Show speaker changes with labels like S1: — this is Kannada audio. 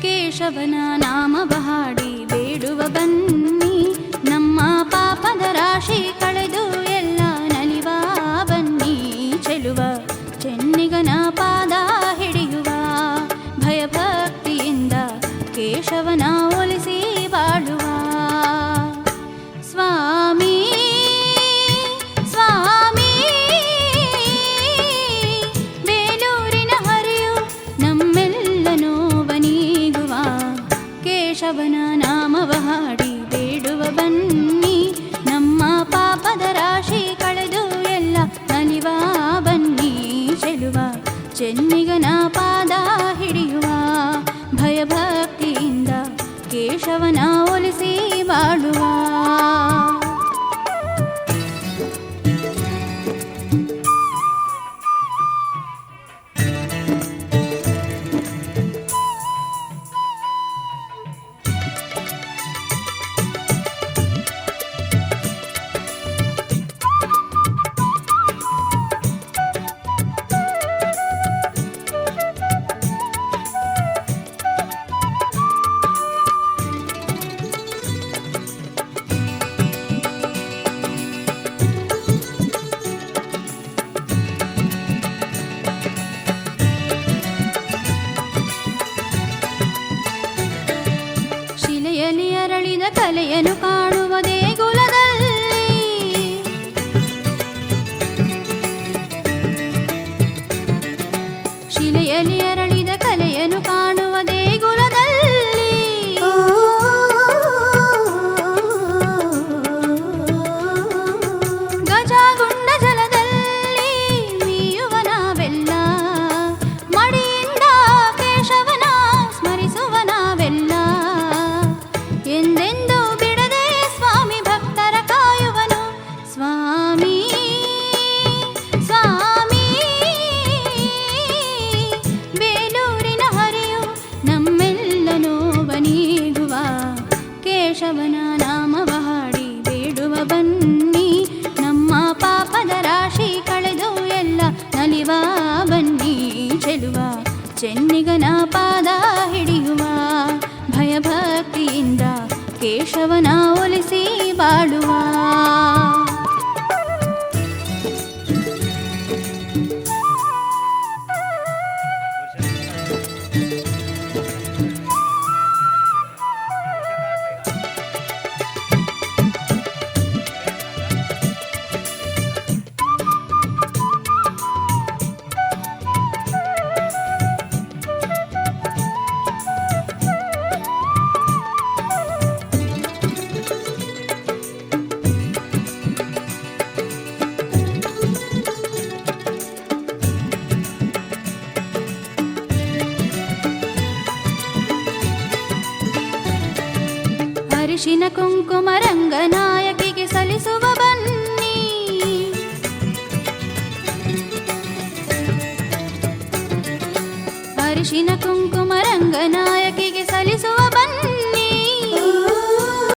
S1: ಕೇಶವನ ನಾಮವ ಹಾಡಿ ಬೇಡುವ ಬನ್ನಿ, ನಮ್ಮ ಪಾಪದ ರಾಶಿ ಕಳೆದು ಎಲ್ಲ ನಲಿವ ಬನ್ನಿ. ಚೆಲುವ ಚೆನ್ನಿಗನ ಪಾದ ಹಿಡಿಯುವ ಭಯಭಕ್ತಿಯಿಂದ ಕೇಶವನ ಒಲಿಸಿ ಬಾಳುವ ಸ್ವಾಮಿ ಸ್ವಾಮಿ. ಬೇಲೂರಿನ ಹರಿಯು ನಮ್ಮೆಲ್ಲ ನೋವನೀಗುವ, ಕೇಶವನ ನಾಮವ ಹಾಡಿ ಬೇಡುವ ಬನ್ನಿ, ನಮ್ಮ ಪಾಪದ ರಾಶಿ ಕಳೆದು ಎಲ್ಲ ನಲಿವ ಬನ್ನಿ. ಚೆಲುವ ಚೆನ್ನಿಗನ ಪಾದ ಹಿಡಿಯುವ ಭಯಭಕ್ತಿಯಿಂದ ಕೇಶವನ ಒಲಿಸಿ ಬಾಳುವ ಶಿಲೆಯಲ್ಲಿ ಅರಳಿದ ಕಲೆಯನ್ನು ಕಾಣುವ ದೇಗುಲದಲ್ಲಿ, ಶಿಲೆಯಲ್ಲಿ ಅರಳಿದ ಕಲೆಯನ್ನು ಕಾಣುವ ದೇಗುಲದಲ್ಲಿ, ಗಜಗುಂಡ ಜಲದಲ್ಲಿ ಮೀಯುವ ನಾವೆಲ್ಲ, ಮಡಿಯಿಂದ ಕೇಶವನ ಸ್ಮರಿಸುವ ನಾವೆಲ್ಲ. ಎಂದೆಂದು ಬಿಡದೆ ಸ್ವಾಮಿ ಭಕ್ತರ ಕಾಯುವನು ಸ್ವಾಮಿ ಸ್ವಾಮಿ. ಬೇಲೂರಿನ ಹರಿಯು ನಮ್ಮೆಲ್ಲ ನೋವನೀಗುವ, ಕೇಶವನ ನಾಮವ ಹಾಡಿ ಬೇಡುವ ಬನ್ನಿ, ನಮ್ಮ ಪಾಪದ ರಾಶಿ ಕಳೆದು ಎಲ್ಲ ನಲಿವ ಬನ್ನಿ. ಚೆಲುವ ಚೆನ್ನಿಗನ ಪಾದ ಹಿಡಿಯುವ ಭಯಭಕ್ತಿಯಿಂದ ಕೇಶವನ ಒಲಿಸಿ ಬಾಳುವ ಅರಿಶಿನ ಕುಂಕುಮ ರಂಗನಾಯಕಿಗೆ ಸಲ್ಲಿಸುವ ಬನ್ನಿ, ಅರಿಶಿನ ಕುಂಕುಮ ರಂಗನಾಯಕಿ